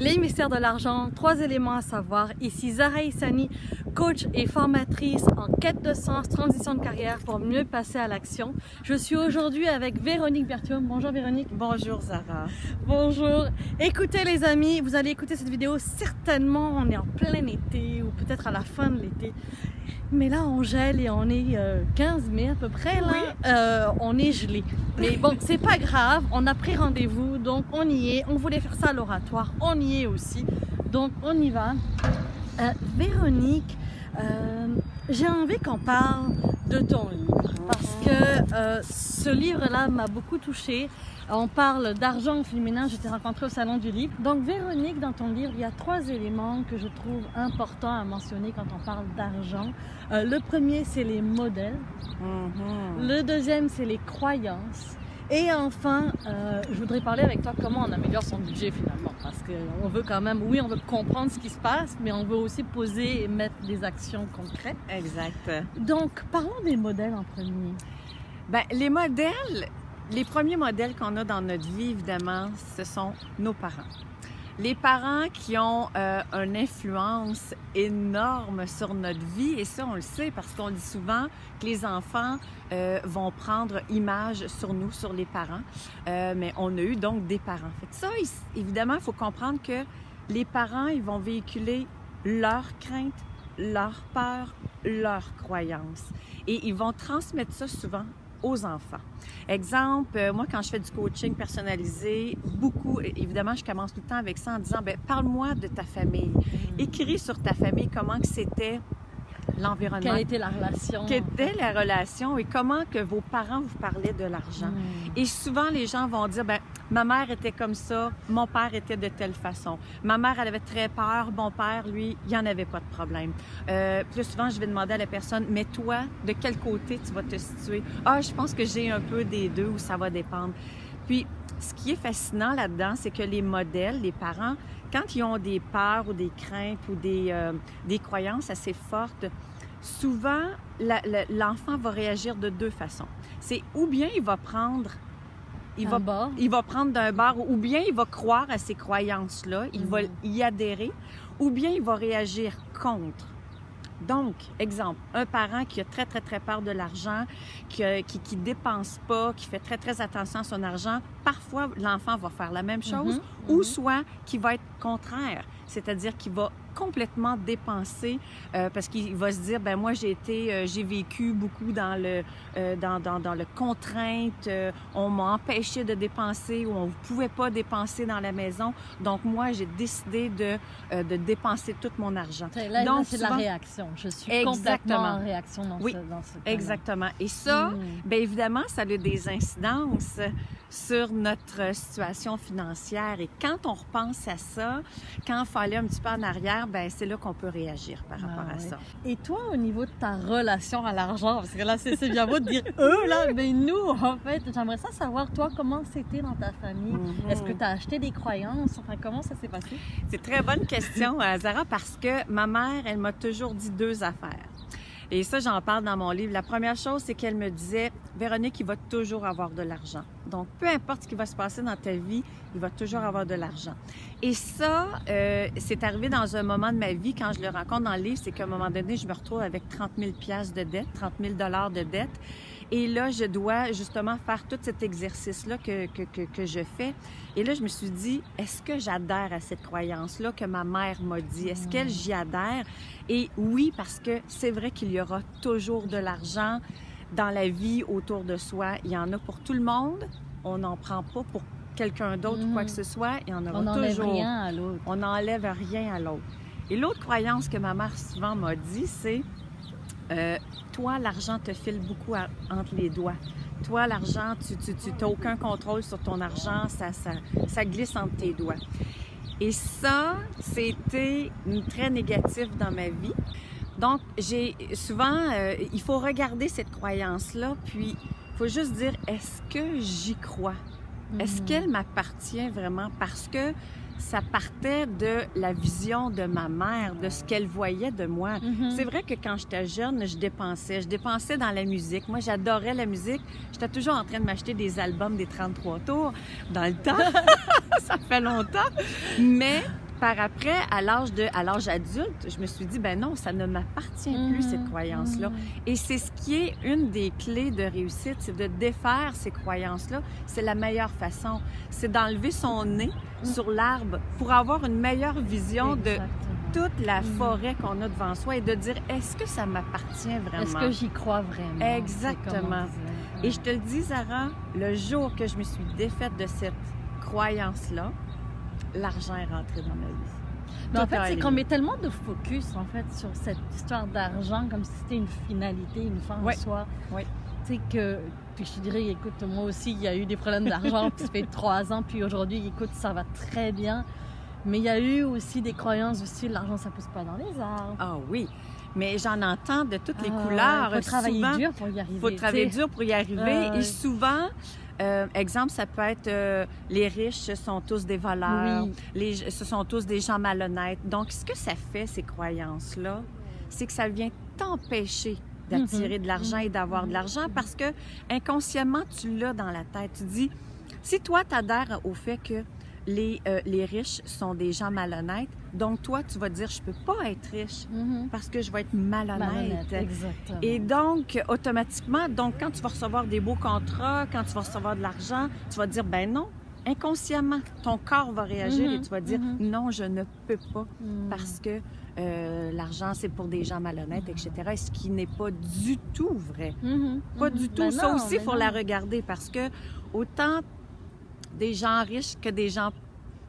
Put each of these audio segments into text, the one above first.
Les mystères de l'argent, 3 éléments à savoir. Ici Zahra Issani, coach et formatrice en quête de sens, transition de carrière pour mieux passer à l'action. Je suis aujourd'hui avec Véronique Berthiaume. Bonjour Véronique. Bonjour Zahra. Bonjour. Écoutez les amis, vous allez écouter cette vidéo certainement, on est en plein été ou peut-être à la fin de l'été. Mais là on gèle et on est 15 mai à peu près là, oui. On est gelé. Mais bon, c'est pas grave, on a pris rendez-vous, donc on y est. On voulait faire ça à l'oratoire, on y est aussi. Donc on y va. Véronique, j'ai envie qu'on parle de ton livre parce que ce livre-là m'a beaucoup touchée. On parle d'argent féminin, je t'ai rencontré au Salon du Livre. Donc Véronique, dans ton livre, il y a 3 éléments que je trouve importants à mentionner quand on parle d'argent. Le premier, c'est les modèles. Le deuxième, c'est les croyances. Et enfin, je voudrais parler avec toi comment on améliore son budget finalement. Parce qu'on veut quand même, oui, on veut comprendre ce qui se passe, mais on veut aussi poser et mettre des actions concrètes. Exact. Donc, parlons des modèles en premier. Ben, les modèles, les premiers modèles qu'on a dans notre vie, évidemment, ce sont nos parents. Les parents qui ont une influence énorme sur notre vie, et ça, on le sait parce qu'on dit souvent que les enfants vont prendre image sur nous, sur les parents, mais on a eu donc des parents. Fait que ça, évidemment, il faut comprendre que les parents, ils vont véhiculer leurs craintes, leurs peurs, leurs croyances, et ils vont transmettre ça souvent aux enfants. Exemple, moi, quand je fais du coaching personnalisé, beaucoup, évidemment, je commence tout le temps avec ça en disant, bien, parle-moi de ta famille. Écris sur ta famille comment que c'était l'environnement. Quelle était la relation? Quelle était la relation et comment que vos parents vous parlaient de l'argent. Et souvent, les gens vont dire, ben, ma mère était comme ça, mon père était de telle façon. Ma mère, elle avait très peur, mon père, lui, il n'y en avait pas de problème. Plus souvent, je vais demander à la personne, mais toi, de quel côté tu vas te situer? Ah, je pense que j'ai un peu des deux ou ça va dépendre. Puis, ce qui est fascinant là-dedans, c'est que les modèles, les parents, quand ils ont des peurs ou des craintes ou des croyances assez fortes, souvent, l'enfant va réagir de 2 façons. C'est ou bien il va prendre il va prendre d'un bord, ou bien il va croire à ces croyances-là, il va y adhérer, ou bien il va réagir contre. Donc, exemple, un parent qui a très, très, très peur de l'argent, qui dépense pas, qui fait très, très attention à son argent, parfois, l'enfant va faire la même chose, ou soit qui va être contraire, c'est-à-dire qu'il va complètement dépenser parce qu'il va se dire, ben moi, j'ai vécu beaucoup dans le contrainte, on m'a empêché de dépenser ou on ne pouvait pas dépenser dans la maison, donc moi, j'ai décidé de dépenser tout mon argent. Là, donc, c'est souvent... la réaction. Je suis complètement en réaction dans ce cas-là. Exactement. Et ça, bien évidemment, ça a des incidences sur notre situation financière. Et quand on repense à ça, quand il faut aller un petit peu en arrière, ben c'est là qu'on peut réagir par rapport à ça. Et toi, au niveau de ta relation à l'argent, parce que là, c'est bien beau de dire « eux », là, mais nous, en fait, j'aimerais ça savoir, toi, comment c'était dans ta famille? Est-ce que tu as acheté des croyances? Enfin, comment ça s'est passé? C'est une très bonne question, Zahra, parce que ma mère, elle m'a toujours dit 2 affaires. Et ça, j'en parle dans mon livre. La première chose, c'est qu'elle me disait, Véronique, il va toujours avoir de l'argent. Donc, peu importe ce qui va se passer dans ta vie, il va toujours avoir de l'argent. Et ça, c'est arrivé dans un moment de ma vie, quand je le rencontre dans le livre, c'est qu'à un moment donné, je me retrouve avec 30 000 $ de dette, 30 000 $ de dette. Et là, je dois justement faire tout cet exercice-là que je fais. Et là, je me suis dit, est-ce que j'adhère à cette croyance-là que ma mère m'a dit? Est-ce qu'elle, j'y adhère? Et oui, parce que c'est vrai qu'il y aura toujours de l'argent dans la vie autour de soi. Il y en a pour tout le monde. On n'en prend pas pour quelqu'un d'autre ou quoi que ce soit. Il y en aura toujours. On n'enlève rien à l'autre. On n'enlève rien à l'autre. Et l'autre croyance que ma mère souvent m'a dit, c'est toi, l'argent te file beaucoup entre les doigts. Toi, l'argent, tu n'as aucun contrôle sur ton argent, ça glisse entre tes doigts. Et ça, c'était très négatif dans ma vie. Donc, il faut regarder cette croyance-là, puis il faut juste dire, est-ce que j'y crois? Est-ce qu'elle m'appartient vraiment? Parce que ça partait de la vision de ma mère, de ce qu'elle voyait de moi. C'est vrai que quand j'étais jeune, je dépensais dans la musique. Moi, j'adorais la musique. J'étais toujours en train de m'acheter des albums des 33 tours dans le temps. Ça fait longtemps. Mais par après, à l'âge adulte, je me suis dit, ben non, ça ne m'appartient plus, cette croyance-là. Et c'est ce qui est une des clés de réussite, c'est de défaire ces croyances-là. C'est la meilleure façon. C'est d'enlever son nez sur l'arbre pour avoir une meilleure vision de toute la forêt qu'on a devant soi et de dire, est-ce que ça m'appartient vraiment? Est-ce que j'y crois vraiment? Exactement. Et je te le dis, Zara, le jour que je me suis défaite de cette croyance-là, l'argent est rentré dans ma vie. Mais en fait, c'est qu'on met tellement de focus en fait sur cette histoire d'argent comme si c'était une finalité, une fin en soi. Oui. Tu sais que, puis je te dirais, écoute, moi aussi, il y a eu des problèmes d'argent, puis ça fait 3 ans, puis aujourd'hui, écoute, ça va très bien. Mais il y a eu aussi des croyances aussi, l'argent, ça pousse pas dans les arbres. Ah oui, mais j'en entends de toutes les couleurs. Il faut travailler dur pour y arriver. Il faut travailler dur pour y arriver. Et souvent, exemple, ça peut être les riches, ce sont tous des voleurs, ce sont tous des gens malhonnêtes. Donc, ce que ça fait, ces croyances-là, c'est que ça vient t'empêcher d'attirer de l'argent et d'avoir de l'argent parce que inconsciemment, tu l'as dans la tête. Tu dis, si toi, tu adhères au fait que les riches sont des gens malhonnêtes, donc toi, tu vas dire, je peux pas être riche parce que je vais être malhonnête. Exactement. Et donc, automatiquement, quand tu vas recevoir des beaux contrats, quand tu vas recevoir de l'argent, tu vas dire, ben non, inconsciemment, ton corps va réagir et tu vas dire, non, je ne peux pas parce que l'argent, c'est pour des gens malhonnêtes, etc. Et ce qui n'est pas du tout vrai. Pas du tout. Ça aussi, il faut la regarder parce que autant des gens riches que des gens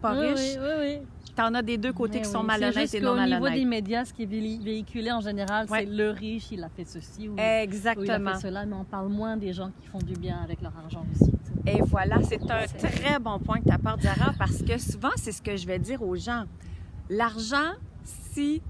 pas riches. Oui. T'en as des deux côtés qui sont malhonnêtes et non malhonnêtes. Au niveau des médias, ce qui est véhiculé en général, c'est le riche, il a fait ceci ou exactement. il a fait cela, mais on parle moins des gens qui font du bien avec leur argent aussi. Et voilà, c'est un très bon point que tu apportes, Zara, parce que souvent, c'est ce que je vais dire aux gens. L'argent, si...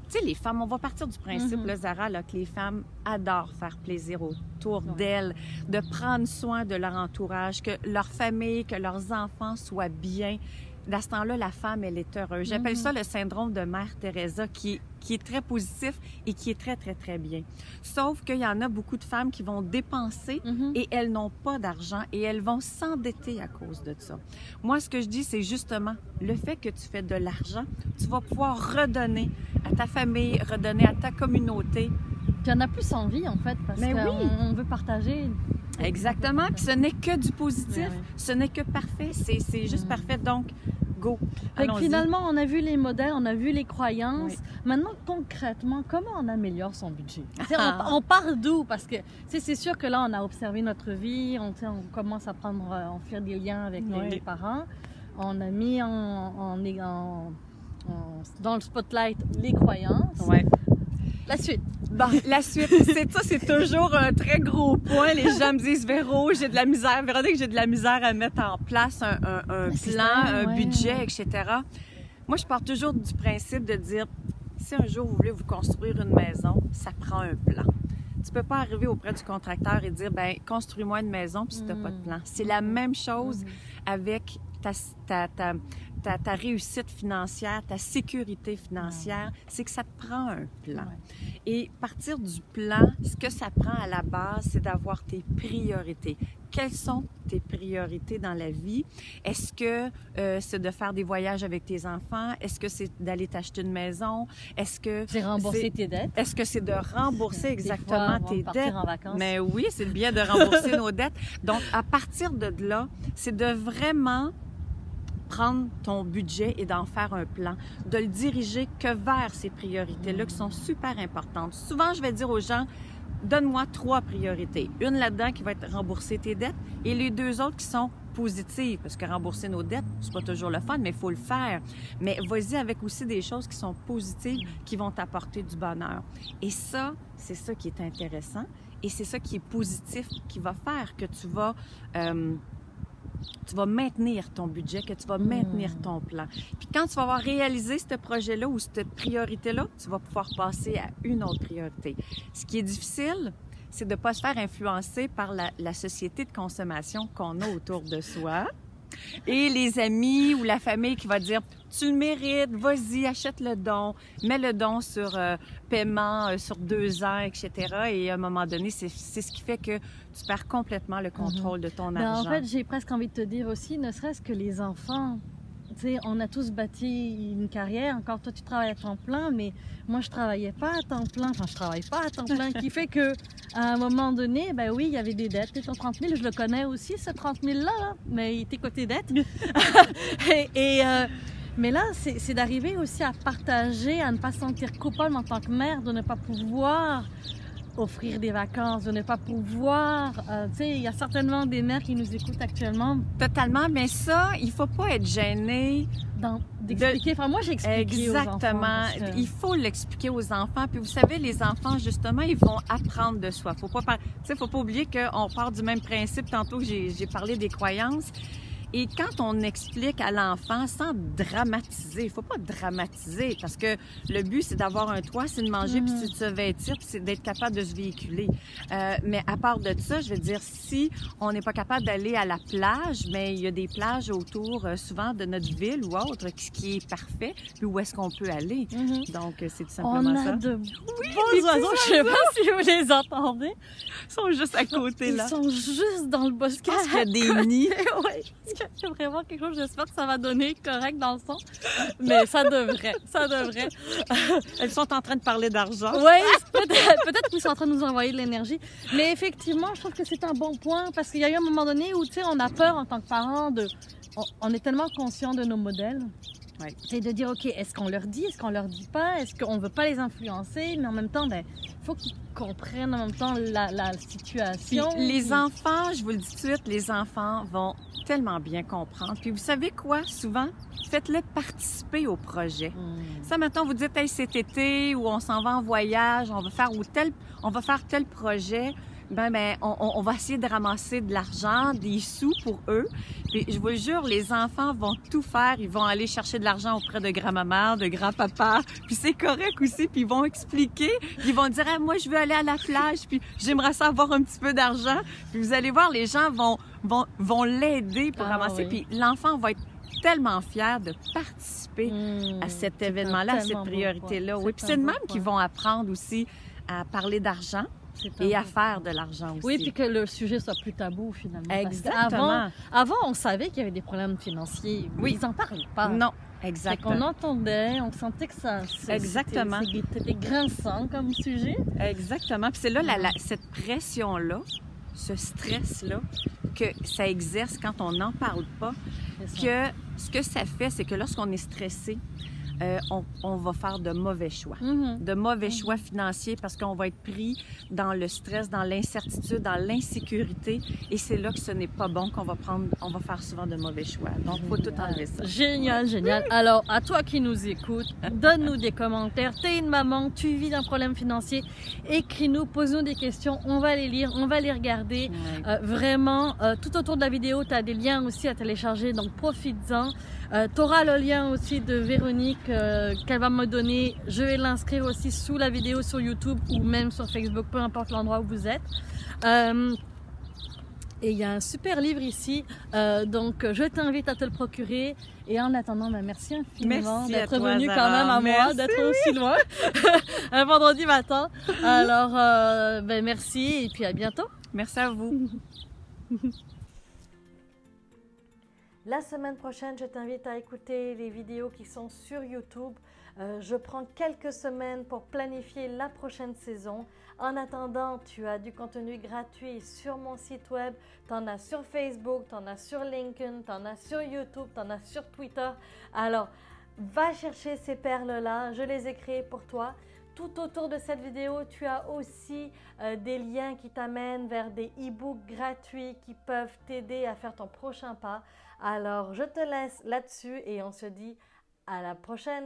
Tu sais, les femmes, on va partir du principe, là, Zara, là, que les femmes adorent faire plaisir autour d'elles, de prendre soin de leur entourage, que leur famille, que leurs enfants soient bien. Dans ce temps-là, la femme, elle est heureuse. J'appelle ça le syndrome de Mère Teresa, qui est très positif et qui est très, très, très bien. Sauf qu'il y en a beaucoup de femmes qui vont dépenser et elles n'ont pas d'argent et elles vont s'endetter à cause de ça. Moi, ce que je dis, c'est justement le fait que tu fais de l'argent, tu vas pouvoir redonner à ta famille, redonner à ta communauté. Puis on a plus envie, en fait, parce qu'on veut partager. Exactement. Puis ce n'est que du positif. Ce n'est que parfait. C'est juste parfait. Donc, go. Finalement, on a vu les modèles, on a vu les croyances. Maintenant, concrètement, comment on améliore son budget? On part d'où? Parce que c'est sûr que là, on a observé notre vie, on commence à faire des liens avec les parents. On a mis dans le spotlight les croyances. La suite. Bon, la suite, c'est toujours un très gros point. Les gens me disent, Véro, j'ai de la misère. Véronique, j'ai de la misère à mettre en place un plan, un budget, etc. Moi, je pars toujours du principe de dire, si un jour vous voulez vous construire une maison, ça prend un plan. Tu peux pas arriver auprès du contracteur et dire, ben construis-moi une maison puis si tu n'as pas de plan. C'est la même chose avec ta réussite financière, ta sécurité financière, c'est que ça te prend un plan. Et partir du plan, ce que ça prend à la base, c'est d'avoir tes priorités. Quelles sont tes priorités dans la vie? Est-ce que c'est de faire des voyages avec tes enfants? Est-ce que c'est d'aller t'acheter une maison? Est-ce que c'est rembourser tes dettes? Est-ce que c'est de rembourser exactement tes dettes? En vacances. Mais oui, c'est bien de rembourser nos dettes. Donc, à partir de là, c'est de vraiment prendre ton budget et d'en faire un plan, de le diriger que vers ces priorités-là qui sont super importantes. Souvent, je vais dire aux gens, donne-moi 3 priorités. Une là-dedans qui va être rembourser tes dettes et les 2 autres qui sont positives, parce que rembourser nos dettes, c'est pas toujours le fun, mais il faut le faire. Mais vas-y avec aussi des choses qui sont positives, qui vont t'apporter du bonheur. Et ça, c'est ça qui est intéressant et c'est ça qui est positif, qui va faire que tu vas maintenir ton budget, que tu vas maintenir ton plan. Puis quand tu vas avoir réalisé ce projet-là ou cette priorité-là, tu vas pouvoir passer à une autre priorité. Ce qui est difficile, c'est de ne pas se faire influencer par la société de consommation qu'on a autour de soi. Et les amis ou la famille qui va dire « Tu le mérites, vas-y, achète le don, mets le don sur paiement sur 2 ans, etc. » Et à un moment donné, c'est ce qui fait que tu perds complètement le contrôle de ton argent. En fait, j'ai presque envie de te dire aussi, ne serait-ce que les enfants, sais, on a tous bâti une carrière. Encore toi, tu travailles à temps plein, mais moi, je travaillais pas à temps plein. Enfin, je travaille pas à temps plein, qui fait que à un moment donné, ben oui, il y avait des dettes. Et ton 30 000, je le connais aussi, ce 30 000 là, mais il était côté dettes. Mais là, c'est d'arriver aussi à partager, à ne pas se sentir coupable en tant que mère, de ne pas pouvoir offrir des vacances, de ne pas pouvoir... tu sais, il y a certainement des mères qui nous écoutent actuellement. Totalement, mais ça, il faut pas être gêné d'expliquer. Enfin, moi, j'ai expliqué Exactement. aux enfants. Il faut l'expliquer aux enfants. Puis vous savez, les enfants, justement, ils vont apprendre de soi. Faut pas oublier qu'on part du même principe. Tantôt, j'ai parlé des croyances. Et quand on explique à l'enfant sans dramatiser, il faut pas dramatiser parce que le but, c'est d'avoir un toit, c'est de manger, puis c'est de se vêtir, puis c'est d'être capable de se véhiculer. Mais à part de ça, je veux dire, si on n'est pas capable d'aller à la plage, mais il y a des plages autour souvent de notre ville ou autre, ce qui est parfait, puis où est-ce qu'on peut aller. Donc, c'est tout simplement ça. On a de beaux oiseaux, je sais pas si vous les entendez. Ils sont juste à côté, là. Ils sont juste dans le bosquet. Je pense qu'il y a des nids. Oui. C'est vraiment quelque chose, j'espère que ça va donner correct dans le son. Mais ça devrait. Elles sont en train de parler d'argent. Oui, peut-être qu'ils sont en train de nous envoyer de l'énergie. Mais effectivement, je trouve que c'est un bon point parce qu'il y a eu un moment donné où, tu sais, on a peur en tant que parents on est tellement conscient de nos modèles. Ouais. C'est de dire, OK, est-ce qu'on leur dit, est-ce qu'on leur dit pas, est-ce qu'on veut pas les influencer, mais en même temps, ben, il faut qu'ils comprennent en même temps la situation. Puis les enfants, je vous le dis tout de suite, les enfants vont tellement bien comprendre. Puis vous savez quoi, souvent, faites-les participer au projet. Ça, maintenant, vous dites, hey, cet été, ou on s'en va en voyage, on va faire tel projet. On va essayer de ramasser de l'argent, des sous pour eux. Puis je vous le jure, les enfants vont tout faire. Ils vont aller chercher de l'argent auprès de grand-maman, de grand-papa. Puis c'est correct aussi. Puis ils vont expliquer. Puis ils vont dire, hey, moi, je veux aller à la plage. Puis j'aimerais ça avoir un petit peu d'argent. Puis vous allez voir, les gens vont l'aider pour ramasser. Oui. Puis l'enfant va être tellement fier de participer à cet événement-là, à cette priorité-là. Oui, puis c'est de même qu'ils vont apprendre aussi à parler d'argent. Et à faire de l'argent aussi. Oui, puis que le sujet soit plus tabou finalement. Exactement. Avant, on savait qu'il y avait des problèmes financiers. Oui. Ils n'en parlaient pas. Non, exactement. On entendait, on sentait que Exactement. C'était grinçant comme sujet. Exactement. Puis c'est là cette pression-là, ce stress-là, que ça exerce quand on n'en parle pas. Que ce que ça fait, c'est que lorsqu'on est stressé, on va faire de mauvais choix. De mauvais choix financiers parce qu'on va être pris dans le stress, dans l'incertitude, dans l'insécurité. Et c'est là que ce n'est pas bon qu'on va faire souvent de mauvais choix. Donc, il faut tout enlever ça. Génial. Alors, à toi qui nous écoutes, donne-nous des commentaires. T'es une maman, tu vis d'un problème financier, écris-nous, pose-nous des questions. On va les lire, on va les regarder. Vraiment, tout autour de la vidéo, tu as des liens aussi à télécharger, donc profites-en. Tu auras le lien aussi de Véronique qu'elle va me donner. Je vais l'inscrire aussi sous la vidéo sur YouTube ou même sur Facebook, peu importe l'endroit où vous êtes. Et il y a un super livre ici, donc je t'invite à te le procurer. Et en attendant, merci infiniment d'être venu quand même à moi, d'être aussi loin, un vendredi matin. Alors, merci et puis à bientôt. Merci à vous. La semaine prochaine, je t'invite à écouter les vidéos qui sont sur YouTube. Je prends quelques semaines pour planifier la prochaine saison. En attendant, tu as du contenu gratuit sur mon site web. Tu en as sur Facebook, tu en as sur LinkedIn, tu en as sur YouTube, tu en as sur Twitter. Alors, va chercher ces perles-là. Je les ai créées pour toi. Tout autour de cette vidéo, tu as aussi des liens qui t'amènent vers des e-books gratuits qui peuvent t'aider à faire ton prochain pas. Alors, je te laisse là-dessus et on se dit à la prochaine.